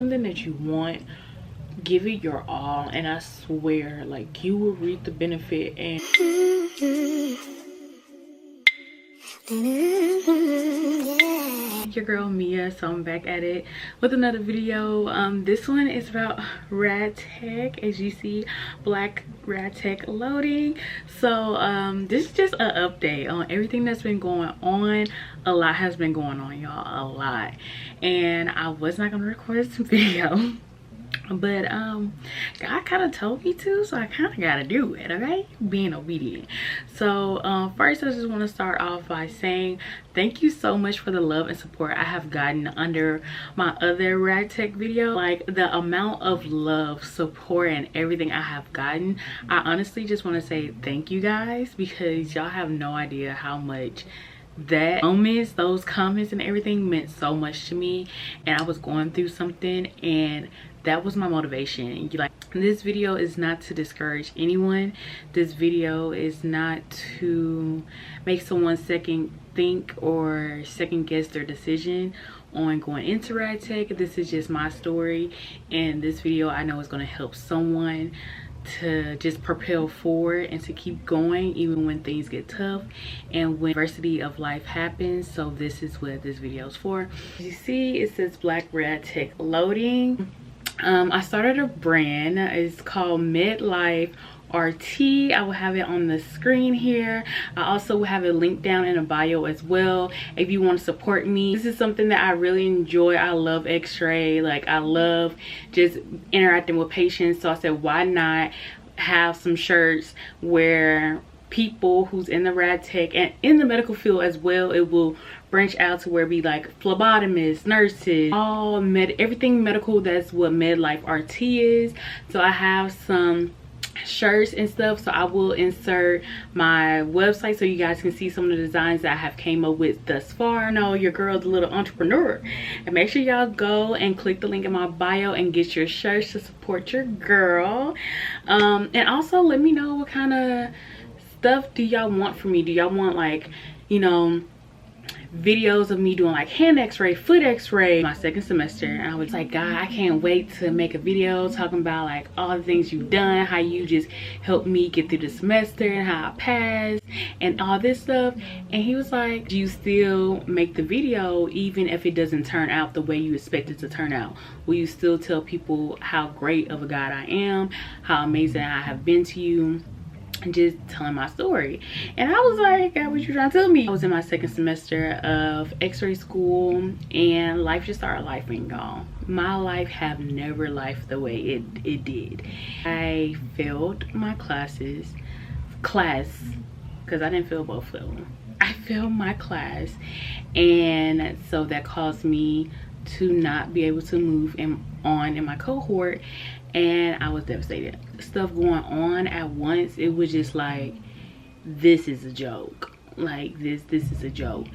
Something that you want, give it your all, and I swear, like, you will reap the benefit. And your girl Mia, so I'm back at it with another video. This one is about rad tech. As you see, black rad tech loading. So this is just an update on everything that's been going on. A lot has been going on, y'all, a lot, and I was not gonna record this video, but God kind of told me to, so I kind of gotta do it. Okay, being obedient. So first, I just want to start off by saying thank you so much for the love and support I have gotten under my other rad tech video. Like, the amount of love, support, and everything I have gotten, I honestly just want to say thank you guys, because y'all have no idea how much that moments, those comments and everything meant so much to me. And I was going through something, and that was my motivation. Like, this video is not to discourage anyone. This video is not to make someone second think or second guess their decision on going into rad tech. This is just my story, and this video I know is going to help someone to just propel forward and to keep going even when things get tough and when adversity of life happens. So this is what this video is for. As you see, it says black rad tech loading. I started a brand. It's called Midlife RT. I will have it on the screen here. I also will have a link down in a bio as well if you want to support me. This is something that I really enjoy. I love x-ray. Like, I love just interacting with patients, so I said, why not have some shirts where people who's in the rad tech and in the medical field as well, it will branch out to where it be like phlebotomists, nurses, all everything medical. That's what Midlife RT is. So I have some shirts and stuff, so I will insert my website so you guys can see some of the designs that I have came up with thus far. I know your girl's a little entrepreneur, and make sure y'all go and click the link in my bio and get your shirts to support your girl. And also let me know what kind of stuff do y'all want from me. Do y'all want, like, you know, videos of me doing like hand x-ray, foot x-ray? My second semester, and I was like, God, I can't wait to make a video talking about like all the things you've done, how you just helped me get through the semester and how I passed and all this stuff. And he was like, do you still make the video even if it doesn't turn out the way you expect it to turn out? Will you still tell people how great of a God I am, how amazing I have been to you, and just telling my story? And I was like, God, what you trying to tell me? I was in my second semester of x-ray school, and life just started lifing, y'all. My life have never lifed the way it did. I failed my class because I didn't fail both of them. I failed my class, and so that caused me to not be able to move on in my cohort, and I was devastated. Stuff going on at once, it was just like, this is a joke. Like, this is a joke.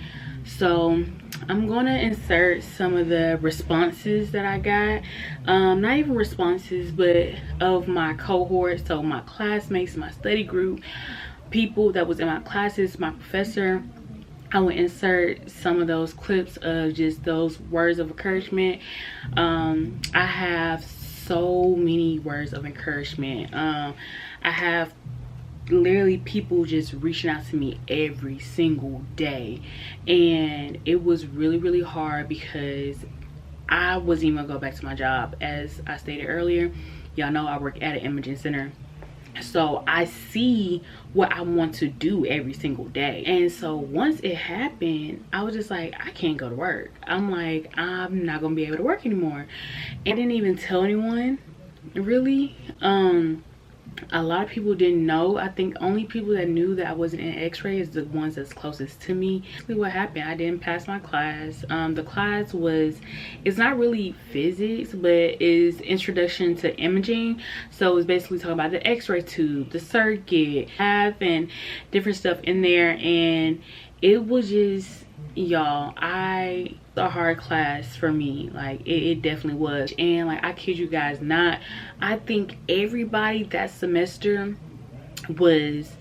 So I'm gonna insert some of the responses that I got, not even responses, but of my cohort. So my classmates, my study group, people that was in my classes, my professor. I will insert some of those clips of just those words of encouragement. I have so many words of encouragement. I have literally people just reaching out to me every single day, and it was really hard because I wasn't even gonna go back to my job. As I stated earlier, y'all know I work at an imaging center, so I see what I want to do every single day. And so once it happened, I was just like, I can't go to work. I'm like, I'm not gonna be able to work anymore. And I didn't even tell anyone, really. A lot of people didn't know. I think only people that knew that I wasn't in x-ray is the ones that's closest to me. Basically what happened, I didn't pass my class. The class was, it's not really physics, but is introduction to imaging. So it's basically talking about the x-ray tube, the circuit, and different stuff in there. And it was just, y'all, a hard class for me. Like, it definitely was. And like, I kid you guys not, I think everybody that semester was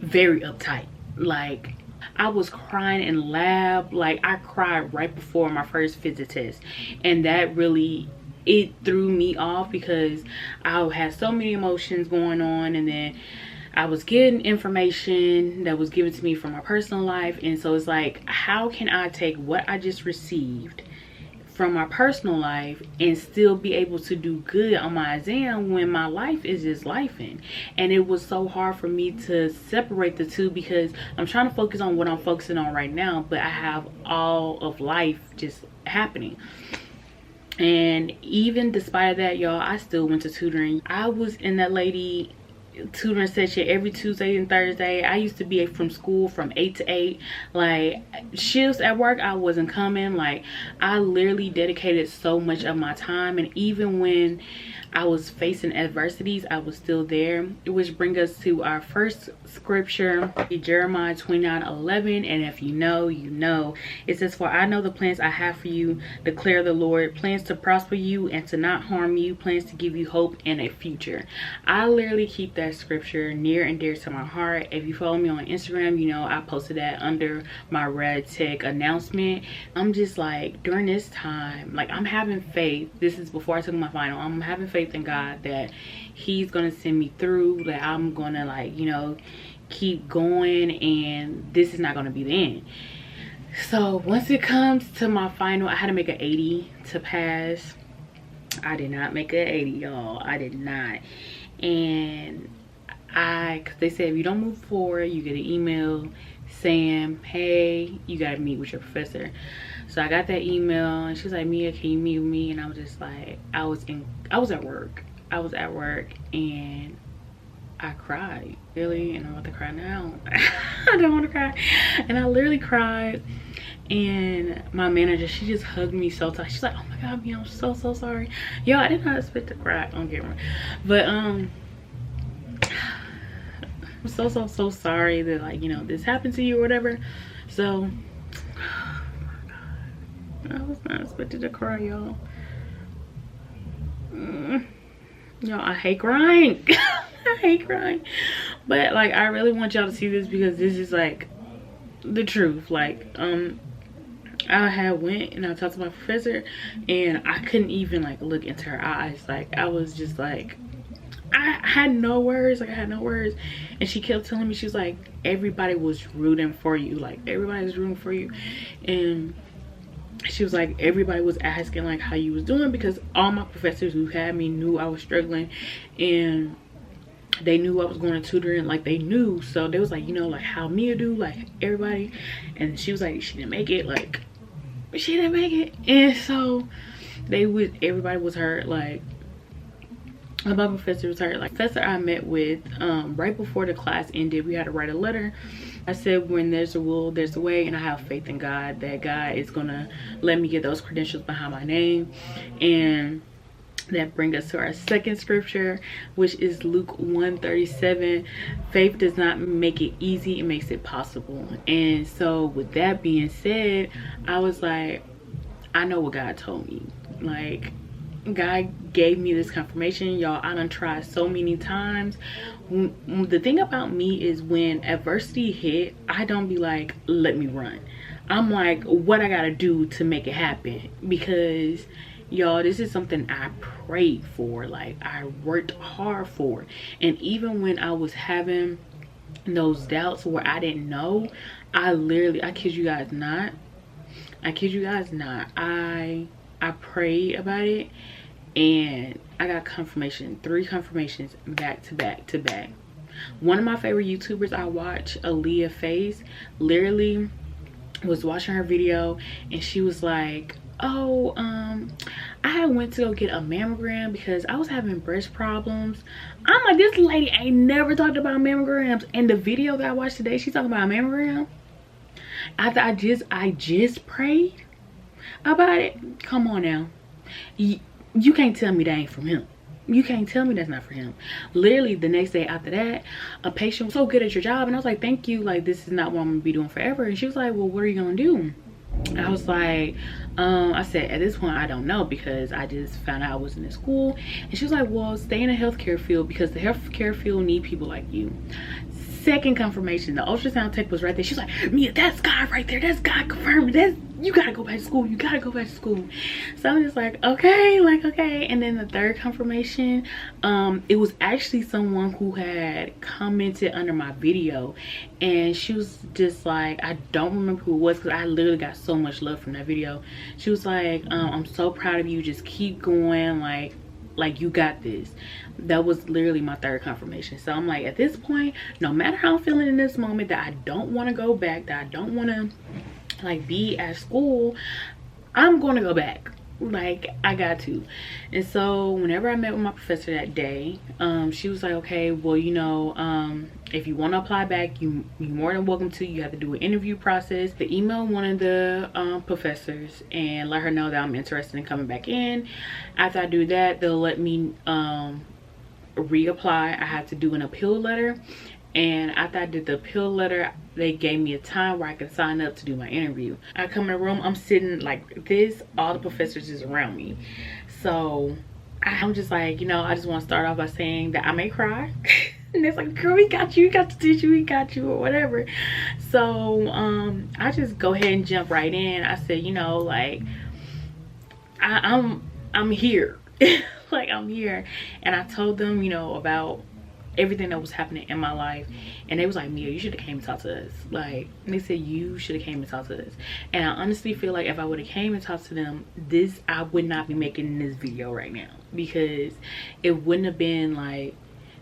very uptight. Like, I was crying in lab. Like, I cried right before my first physics test, and that really it threw me off because I had so many emotions going on, and then I was getting information that was given to me from my personal life. And so it's like, how can I take what I just received from my personal life and still be able to do good on my exam when my life is just lifing? And it was so hard for me to separate the two because I'm trying to focus on what I'm focusing on right now, but I have all of life just happening. And even despite that, y'all, I still went to tutoring. I was in that lady tutoring session every Tuesday and Thursday. I used to be from school from 8 to 8. Like, shifts at work, I wasn't coming. Like, I literally dedicated so much of my time, and even when I was facing adversities, I was still there. Which brings us to our first scripture, Jeremiah 29:11. And if you know, you know. It says, "For I know the plans I have for you, declare the Lord, plans to prosper you and to not harm you, plans to give you hope and a future." I literally keep that scripture near and dear to my heart. If you follow me on Instagram, you know I posted that under my Red Tech announcement. I'm just like, during this time, like, I'm having faith. This is before I took my final. I'm having faith in God that he's gonna send me through, that I'm gonna, like, you know, keep going, and this is not gonna be the end. So once it comes to my final, I had to make an 80 to pass. I did not make an 80, y'all. I did not. And cause they said if you don't move forward, you get an email saying, hey, you gotta meet with your professor. So I got that email, and she was like, Mia, can you meet with me? And I was just like, I was at work. I was at work, and I cried, really, and I'm about to cry now. I don't want to cry. And I literally cried, and my manager, she just hugged me so tight. She's like, oh my God, Mia, I'm so sorry. Yo, I did not expect to cry on camera. But I'm so sorry that, like, you know, this happened to you or whatever. So I was not expected to cry, y'all. Y'all, I hate crying. I hate crying. But, like, I really want y'all to see this because this is, like, the truth. Like, I had went and I talked to my professor, and I couldn't even, like, look into her eyes. Like, I was just like, I had no words. Like, I had no words. And she kept telling me, she was like, everybody was rooting for you. Like, everybody was rooting for you. And she was like, everybody was asking, like, how you was doing, because all my professors who had me knew I was struggling, and they knew I was going to tutoring. Like, they knew. So they was like, you know, like, how Mia do, like, everybody. And she was like, she didn't make it. Like, she didn't make it. And so everybody was hurt. Like, my professor was hurt. Like, professor I met with right before the class ended, we had to write a letter. I said, when there's a will, there's a way, and I have faith in God that God is gonna let me get those credentials behind my name. And that brings us to our second scripture, which is Luke 1:37. Faith does not make it easy, it makes it possible. And so with that being said, I was like, I know what God told me. Like, God gave me this confirmation, y'all. I done tried so many times. The thing about me is, when adversity hit, I don't be like, let me run. I'm like, what I gotta do to make it happen? Because, y'all, this is something I prayed for. Like, I worked hard for. And even when I was having those doubts where I didn't know, I kid you guys not, I prayed about it, and I got confirmation, 3 confirmations back to back to back. One of my favorite YouTubers I watch, Aaliyah Face, literally was watching her video, and she was like, oh, I had went to go get a mammogram because I was having breast problems. I'm like, this lady ain't never talked about mammograms. And the video that I watched today, she's talking about a mammogram. After I just prayed about it. Come on now. You can't tell me that ain't from him. You can't tell me that's not for him. Literally the next day after that, a patient was so good at your job, and I was like, thank you, like, this is not what I'm gonna be doing forever. And she was like, well, what are you gonna do? I was like, I said, at this point, I don't know, because I just found out I wasn't in school. And she was like, well, stay in the healthcare field, because the healthcare field need people like you. second confirmation, the ultrasound tech was right there. She's like, Mia, that's God right there. That's God confirmed. That's, you gotta go back to school. You gotta go back to school. So I'm just like, okay, like, okay. And then the third confirmation, it was actually someone who had commented under my video, and she was just like, I don't remember who it was because I literally got so much love from that video. She was like, I'm so proud of you. Just keep going. Like you got this. That was literally my third confirmation. So I'm like, at this point, no matter how I'm feeling in this moment, that I don't want to go back, that I don't want to like be at school, I'm going to go back. Like, I got to. And so whenever I met with my professor that day, she was like, okay, well, you know, if you want to apply back, you're more than welcome to. You have to do an interview process. They email one of the professors and let her know that I'm interested in coming back in. After I do that, they'll let me reapply. I have to do an appeal letter, and after I did the appeal letter, they gave me a time where I could sign up to do my interview. I come in the room, I'm sitting like this, all the professors is around me. So I'm just like, you know, I just want to start off by saying that I may cry. And it's like, girl, we got you, we got the teacher, we got you, or whatever. So I just go ahead and jump right in. I said, you know, like, I'm here. Like, I'm here. And I told them, you know, about everything that was happening in my life, and they was like, Mia, you should have came and talked to us. Like, they said you should have came and talked to us. And I honestly feel like if I would have came and talked to them, I would not be making this video right now, because it wouldn't have been like,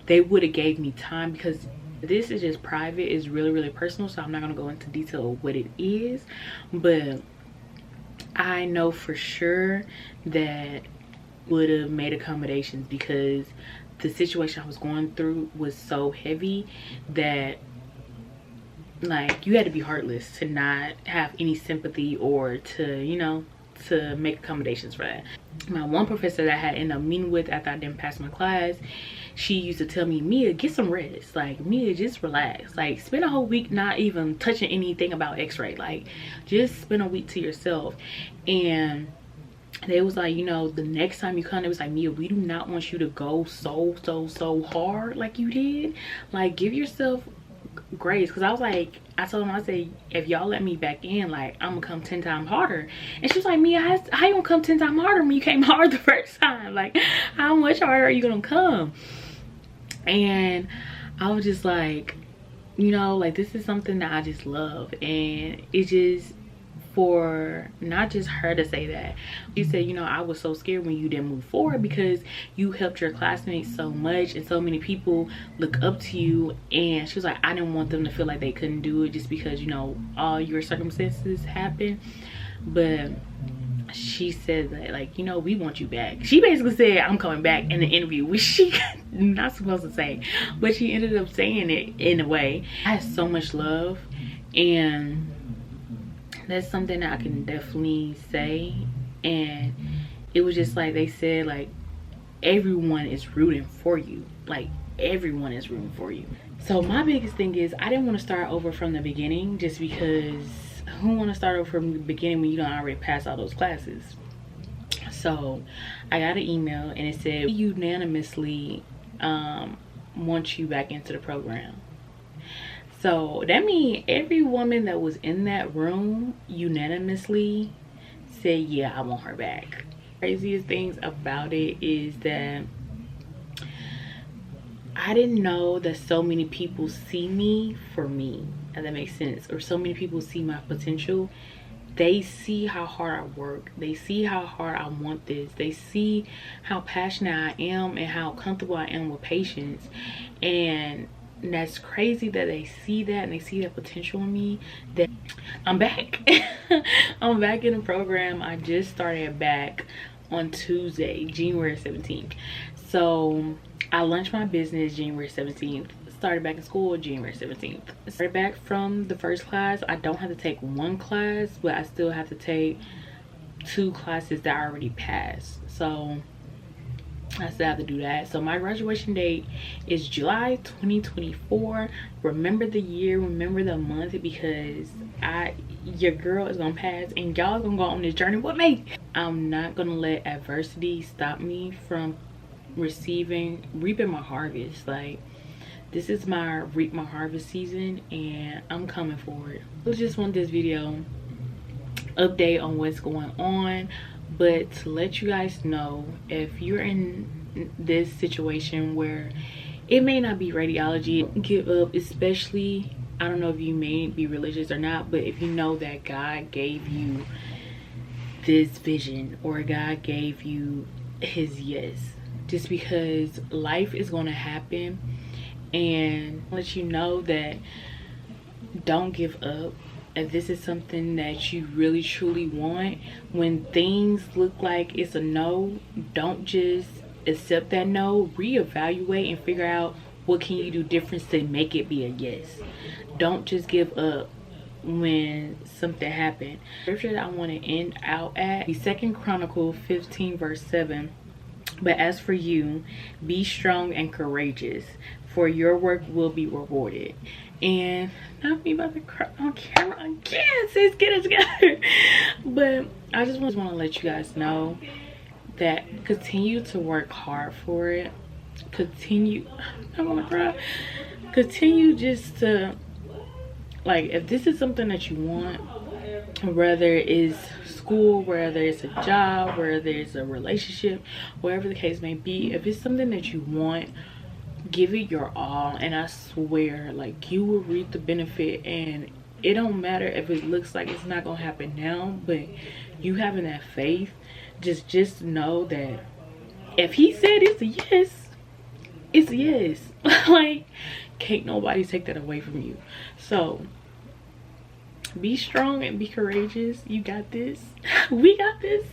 they would have gave me time, because this is just private. It's really, really personal, so I'm not gonna go into detail of what it is, but I know for sure that would have made accommodations, because the situation I was going through was so heavy that, like, you had to be heartless to not have any sympathy or to, you know, to make accommodations for that. My one professor that I had ended up meeting with after I didn't pass my class, she used to tell me, Mia, get some rest. Like, Mia, just relax. Like, spend a whole week not even touching anything about x-ray. Like, just spend a week to yourself. And they was like, you know, the next time you come, it was like, Mia, we do not want you to go so hard like you did. Like, give yourself grace. Because I was like, I told them, I said, if y'all let me back in, like, I'm gonna come 10 times harder. And she was like, Mia, how you gonna come 10 times harder when you came hard the first time? Like, how much harder are you gonna come? And I was just like, you know, like, this is something that I just love. And it just, for not just her to say that, she said, you know, I was so scared when you didn't move forward, because you helped your classmates so much and so many people look up to you. And she was like, I didn't want them to feel like they couldn't do it just because, you know, all your circumstances happened. But she said that, like, you know, we want you back. She basically said, I'm coming back in the interview, which she not supposed to say, but she ended up saying it in a way. I had so much love, and that's something that I can definitely say. And it was just like, they said, like, everyone is rooting for you. Like, everyone is rooting for you. So my biggest thing is, I didn't want to start over from the beginning, just because who want to start over from the beginning when you don't already pass all those classes? So I got an email and it said, we unanimously want you back into the program. So that means every woman that was in that room unanimously said, yeah, I want her back. Craziest things about it is that I didn't know that so many people see me for me, if that makes sense, or so many people see my potential. They see how hard I work. They see how hard I want this. They see how passionate I am and how comfortable I am with patients. And that's crazy that they see that, and they see that potential in me, that I'm back. I'm back in the program. I just started back on Tuesday, January 17th. So I launched my business January 17th. Started back in school January 17th. Started back from the first class. I don't have to take one class, but I still have to take 2 classes that I already passed. So I still have to do that. So my graduation date is July 2024. Remember the year, remember the month, because your girl is gonna pass and y'all gonna go on this journey with me. I'm not gonna let adversity stop me from reaping my harvest. Like, this is my reap my harvest season, and I'm coming for it. I just want this video update on what's going on, but to let you guys know, if you're in this situation where it may not be radiology, give up. Especially, I don't know if you may be religious or not, but if you know that God gave you this vision, or God gave you his yes, just because life is going to happen, and let you know that don't give up. If this is something that you really truly want, when things look like it's a no, don't just accept that no. Reevaluate and figure out what can you do different to make it be a yes. Don't just give up when something happened. Scripture that I want to end out at be 2 Chronicles 15 verse 7. But as for you, be strong and courageous, for your work will be rewarded. And not me about to cry on camera again, sis, get it together. But I just want to let you guys know that continue to work hard for it. Continue, I want to cry. Continue just to, like, if this is something that you want, whether it's school, whether it's a job, whether it's a relationship, whatever the case may be, if it's something that you want, give it your all, and I swear, like, you will reap the benefit. And it don't matter if it looks like it's not gonna happen now, but you having that faith, just know that if he said it's a yes, it's a yes. Like, can't nobody take that away from you. So be strong and be courageous. You got this. We got this.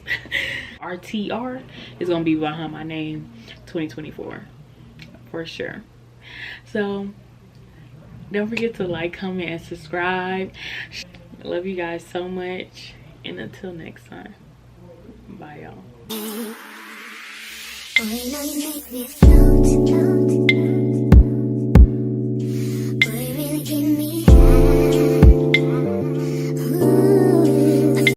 RTR is gonna be behind my name 2024 for sure. So don't forget to like, comment, and subscribe. I love you guys so much, and until next time, bye y'all.